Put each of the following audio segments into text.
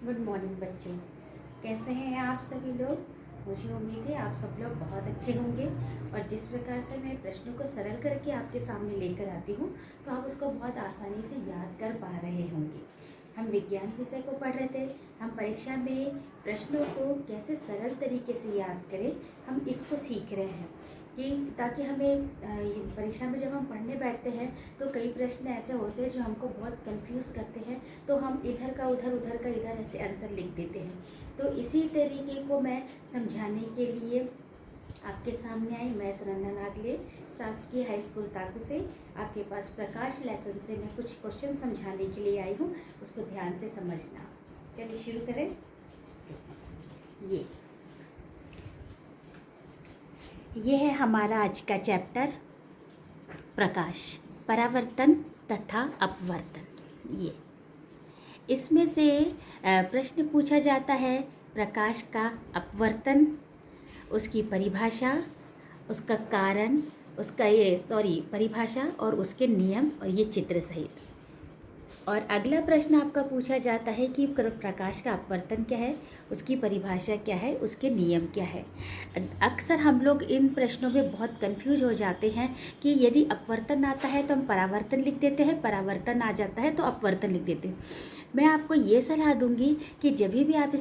Good morning बच्चे। कैसे हैं आप सभी लोग? मुझे उम्मीद है आप सब लोग बहुत अच्छे होंगे। और जिस प्रकार से मैं प्रश्नों को सरल करके आपके सामने लेकर आती हूँ तो आप उसको बहुत आसानी से याद कर पा रहे होंगे। हम विज्ञान विषय को पढ़ रहे थे। हम परीक्षा में प्रश्नों को कैसे सरल तरीके से याद करें, हम इसको सीख रहे हैं कि ताकि हमें ये परीक्षा में जब हम पढ़ने बैठते हैं तो कई प्रश्न ऐसे होते हैं जो हमको बहुत कंफ्यूज करते हैं, तो हम इधर का उधर उधर का इधर ऐसे आंसर लिख देते हैं। तो इसी तरीके को मैं समझाने के लिए आपके सामने आई। मैं सुनंदा नागले शासकीय हाई स्कूल ताकू से आपके पास प्रकाश लेसन से मैं कुछ क्वेश्चन समझाने के लिए आई हूँ। उसको ध्यान से समझना। चलिए शुरू करें। ये है हमारा आज का चैप्टर प्रकाश, परावर्तन तथा अपवर्तन। ये इसमें से प्रश्न पूछा जाता है प्रकाश का अपवर्तन, उसकी परिभाषा, उसका कारण, उसका परिभाषा और उसके नियम और ये चित्र सहित। और अगला प्रश्न आपका पूछा जाता है कि प्रकाश का अपवर्तन क्या है, उसकी परिभाषा क्या है, उसके नियम क्या है। अक्सर हम लोग इन प्रश्नों में बहुत कंफ्यूज हो जाते हैं कि यदि अपवर्तन आता है तो हम परावर्तन लिख देते हैं, परावर्तन आ जाता है तो अपवर्तन लिख देते हैं। मैं आपको ये सलाह दूंगी कि जब भी आप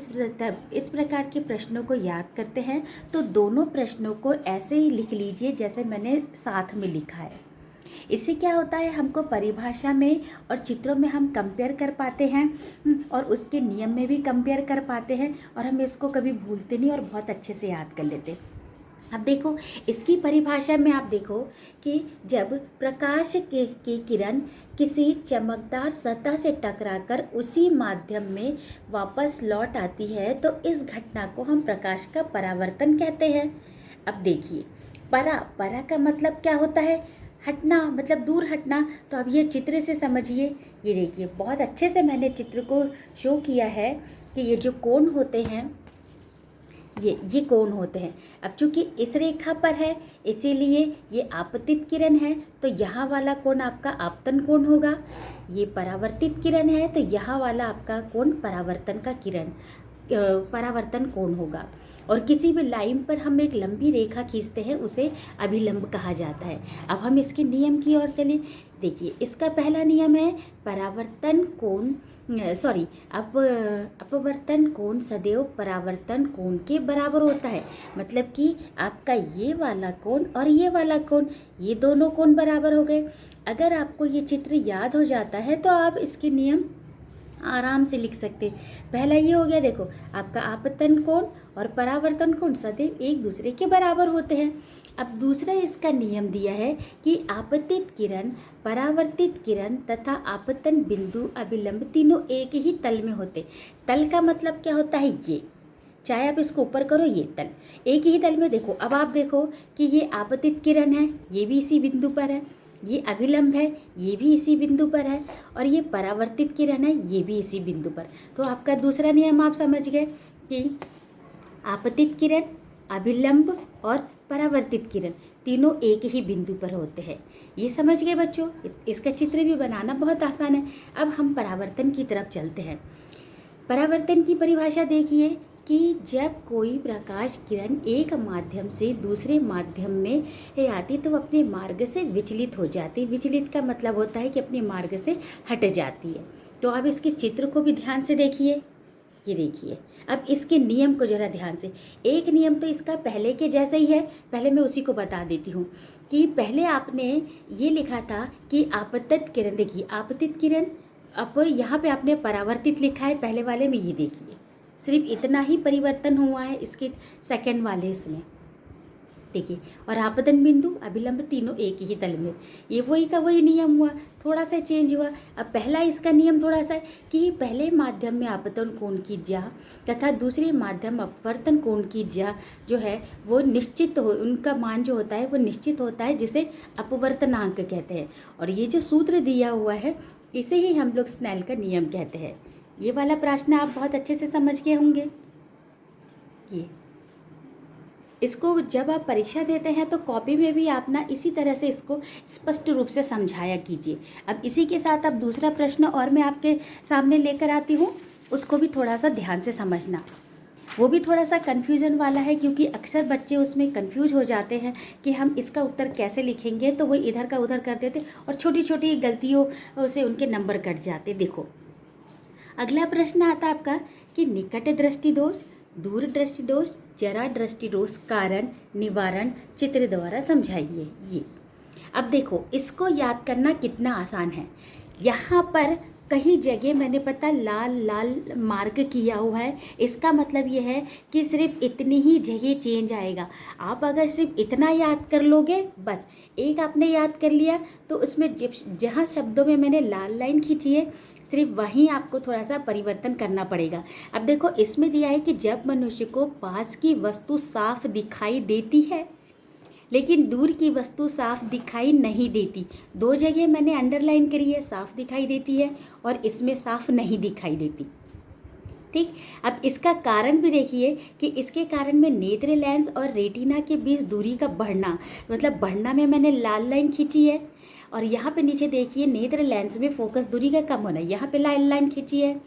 इस प्रकार के प्रश्नों को याद करते हैं तो दोनों प्रश्नों को ऐसे ही लिख लीजिए जैसे मैंने साथ में लिखा है। इससे क्या होता है, हमको परिभाषा में और चित्रों में हम कंपेयर कर पाते हैं और उसके नियम में भी कंपेयर कर पाते हैं और हम इसको कभी भूलते नहीं और बहुत अच्छे से याद कर लेते। अब देखो इसकी परिभाषा में आप देखो कि जब प्रकाश की किरण किसी चमकदार सतह से टकराकर उसी माध्यम में वापस लौट आती है तो इस घटना को हम प्रकाश का परावर्तन कहते हैं। अब देखिए परा का मतलब क्या होता है, हटना, मतलब दूर हटना। तो अब ये चित्र से समझिए। ये देखिए बहुत अच्छे से मैंने चित्र को शो किया है कि ये जो कोण होते हैं ये कोण होते हैं। अब चूंकि इस रेखा पर है इसीलिए ये आपतित किरण है तो यहाँ वाला कोण आपका आपतन कोण होगा। ये परावर्तित किरण है तो यहाँ वाला आपका कोण परावर्तन कोण होगा। और किसी भी लाइन पर हम एक लंबी रेखा खींचते हैं उसे अभिलंब कहा जाता है। अब हम इसके नियम की ओर चलें। देखिए इसका पहला नियम है परावर्तन कोण अपवर्तन कोण सदैव परावर्तन कोण के बराबर होता है। मतलब कि आपका ये वाला कोण और ये वाला कोण, ये दोनों कोण बराबर हो गए। अगर आपको ये चित्र याद हो जाता है तो आप इसके नियम आराम से लिख सकते। पहला ये हो गया, देखो आपका आपतन कोण और परावर्तन कोण सदैव एक दूसरे के बराबर होते हैं। अब दूसरा इसका नियम दिया है कि आपतित किरण, परावर्तित किरण तथा आपतन बिंदु अभिलंब तीनों एक ही तल में होते। तल का मतलब क्या होता है, ये चाहे आप इसको ऊपर करो, ये तल एक ही तल में। देखो अब आप देखो कि ये आपतित किरण है, ये भी इसी बिंदु पर है, ये अभिलंब है, ये भी इसी बिंदु पर है, और ये परावर्तित किरण है, ये भी इसी बिंदु पर। तो आपका दूसरा नियम आप समझ गए कि आपतित किरण, अभिलंब और परावर्तित किरण तीनों एक ही बिंदु पर होते हैं। ये समझ गए बच्चों। इसका चित्र भी बनाना बहुत आसान है। अब हम परावर्तन की तरफ चलते हैं। परावर्तन की परिभाषा देखिए कि जब कोई प्रकाश किरण एक माध्यम से दूसरे माध्यम में आती तो अपने मार्ग से विचलित हो जाती। विचलित का मतलब होता है कि अपने मार्ग से हट जाती है। तो आप इसके चित्र को भी ध्यान से देखिए। ये देखिए अब इसके नियम को जरा ध्यान से। एक नियम तो इसका पहले के जैसा ही है, पहले मैं उसी को बता देती हूँ कि पहले आपने ये लिखा था कि आपतित किरण, देखिए आपतित किरण, अब यहाँ पे आपने परावर्तित लिखा है पहले वाले में। ये देखिए सिर्फ इतना ही परिवर्तन हुआ है इसके सेकंड वाले इसमें, देखिए। और आपतन बिंदु अभिलंब तीनों एक ही तल में, ये वही का वही नियम हुआ, थोड़ा सा चेंज हुआ। अब पहला इसका नियम थोड़ा सा कि पहले माध्यम में आपतन कोण की ज्या तथा दूसरे माध्यम अपवर्तन कोण की ज्या जो है वो निश्चित हो, उनका मान जो होता है वो निश्चित होता है, जिसे अपवर्तनांक कहते हैं। और ये जो सूत्र दिया हुआ है इसे ही हम लोग स्नेल का नियम कहते हैं। ये वाला प्रश्न आप बहुत अच्छे से समझ गए होंगे। ये इसको जब आप परीक्षा देते हैं तो कॉपी में भी आप ना इसी तरह से इसको स्पष्ट रूप से समझाया कीजिए। अब इसी के साथ अब दूसरा प्रश्न और मैं आपके सामने लेकर आती हूँ। उसको भी थोड़ा सा ध्यान से समझना। वो भी थोड़ा सा कन्फ्यूजन वाला है, क्योंकि अक्सर बच्चे उसमें कन्फ्यूज हो जाते हैं कि हम इसका उत्तर कैसे लिखेंगे, तो वो इधर का उधर कर देते और छोटी छोटी गलतियों से उनके नंबर कट जाते। देखो अगला प्रश्न आता है आपका कि निकट दृष्टि दोष, दूर दृष्टि दोष, जरा दृष्टि दोष, कारण निवारण चित्र द्वारा समझाइए। ये अब देखो इसको याद करना कितना आसान है। यहाँ पर कहीं जगह मैंने पता लाल लाल मार्क किया हुआ है, इसका मतलब ये है कि सिर्फ इतनी ही जगह चेंज आएगा। आप अगर सिर्फ इतना याद कर लोगे, बस एक आपने याद कर लिया, तो उसमें जहाँ शब्दों में मैंने लाल लाइन खींची है सिर्फ वहीं आपको थोड़ा सा परिवर्तन करना पड़ेगा। अब देखो इसमें दिया है कि जब मनुष्य को पास की वस्तु साफ दिखाई देती है लेकिन दूर की वस्तु साफ दिखाई नहीं देती। दो जगह मैंने अंडरलाइन करी है, साफ दिखाई देती है और इसमें साफ नहीं दिखाई देती। ठीक, अब इसका कारण भी देखिए कि इसके कारण में नेत्र लेंस और रेटिना के बीच दूरी का बढ़ना, मतलब बढ़ना में मैंने लाल लाइन खींची है, और यहाँ पे नीचे देखिए नेत्र लेंस में फोकस दूरी का कम होना, यहाँ पे लाल लाइन खींची है।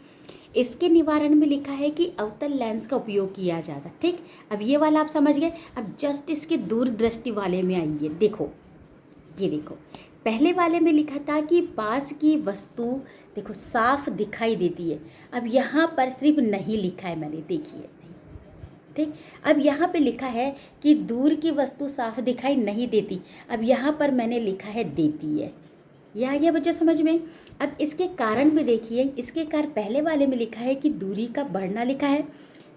इसके निवारण में लिखा है कि अवतल लेंस का उपयोग किया जाता। ठीक, अब ये वाला आप समझ गए। अब जस्ट इसके दूर दृष्टि वाले में आइए। देखो ये देखो पहले वाले में लिखा था कि पास की वस्तु देखो साफ दिखाई देती है, अब यहाँ पर सिर्फ नहीं लिखा है मैंने, देखिए। ठीक, अब यहाँ पे लिखा है कि दूर की वस्तु साफ दिखाई नहीं देती, अब यहाँ पर मैंने लिखा है देती है। यह आ गया बच्चों समझ में। अब इसके कारण भी देखिए, इसके कारण पहले वाले में लिखा है कि दूरी का बढ़ना लिखा है,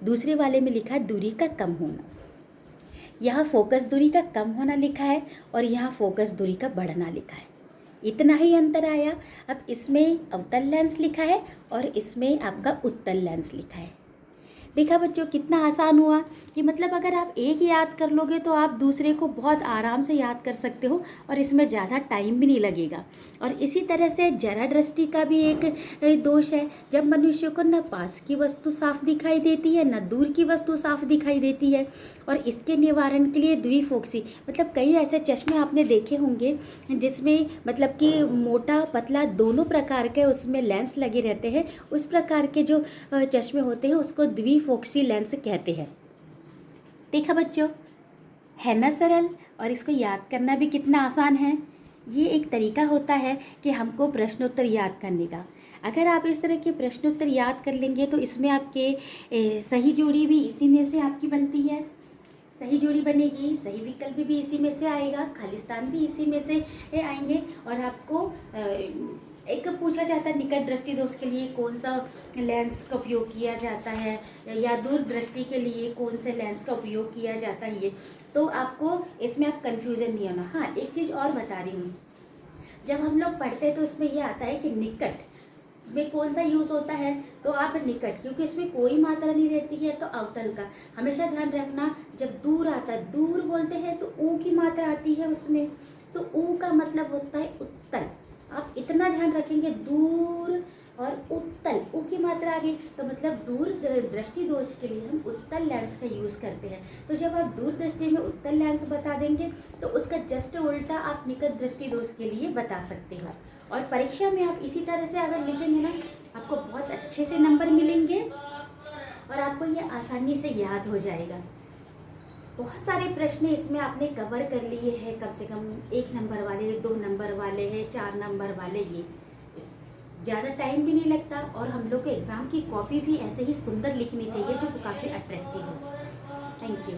दूसरे वाले में लिखा है दूरी का कम होना। यहाँ फोकस दूरी का कम होना लिखा है और यहाँ फोकस दूरी का बढ़ना लिखा है। इतना ही अंतर आया। अब इसमें अवतल लेंस लिखा है और इसमें आपका उत्तल लेंस लिखा है। देखा बच्चों कितना आसान हुआ कि मतलब अगर आप एक याद कर लोगे तो आप दूसरे को बहुत आराम से याद कर सकते हो और इसमें ज़्यादा टाइम भी नहीं लगेगा। और इसी तरह से जरा दृष्टि का भी एक दोष है, जब मनुष्य को न पास की वस्तु साफ दिखाई देती है न दूर की वस्तु साफ दिखाई देती है। और इसके निवारण के लिए द्विफोक्सी, मतलब कई ऐसे चश्मे आपने देखे होंगे जिसमें मतलब कि मोटा पतला दोनों प्रकार के उसमें लेंस लगे रहते हैं, उस प्रकार के जो चश्मे होते हैं उसको द्विफोक्सी लेंस कहते हैं। देखा बच्चों, है ना सरल, और इसको याद करना भी कितना आसान है। ये एक तरीका होता है कि हमको प्रश्नोत्तर याद करने का। अगर आप इस तरह के प्रश्नोत्तर याद कर लेंगे तो इसमें आपके सही जोड़ी भी इसी में से आपकी बनती है, सही जोड़ी बनेगी, सही विकल्प भी इसी में से आएगा, खाली स्थान भी इसी में से आएंगे। और आपको एक पूछा जाता है निकट दृष्टि दोष के लिए कौन सा लेंस का उपयोग किया जाता है या दूर दृष्टि के लिए कौन से लेंस का उपयोग किया जाता है, ये तो आपको इसमें आप कंफ्यूजन नहीं होना। हाँ, एक चीज़ और बता रही हूँ, जब हम लोग पढ़ते हैं तो इसमें ये आता है कि निकट में कौन सा यूज़ होता है, तो आप निकट, क्योंकि इसमें कोई मात्रा नहीं रहती है तो अवतल का हमेशा ध्यान रखना। जब दूर आता है, दूर बोलते हैं तो ऊ की मात्रा आती है उसमें, तो ऊ का मतलब होता है उत्तल। आप इतना ध्यान रखेंगे, दूर और उत्तल, ऊ की मात्रा आ गई तो मतलब दूर दृष्टि दोष के लिए हम उत्तल लेंस का यूज़ करते हैं। तो जब आप दूर दृष्टि में उत्तल लेंस बता देंगे तो उसका जस्ट उल्टा आप निकट दृष्टि दोष के लिए बता सकते हो। और परीक्षा में आप इसी तरह से अगर लिखेंगे ना, आपको बहुत अच्छे से नंबर मिलेंगे और आपको ये आसानी से याद हो जाएगा। बहुत सारे प्रश्न इसमें आपने कवर कर लिए हैं, कम से कम 1 नंबर वाले, 2 नंबर वाले हैं, 4 नंबर वाले। ये ज़्यादा टाइम भी नहीं लगता और हम लोग को एग्ज़ाम की कॉपी भी ऐसे ही सुंदर लिखनी चाहिए जो काफ़ी अट्रैक्टिव हो। Thank you.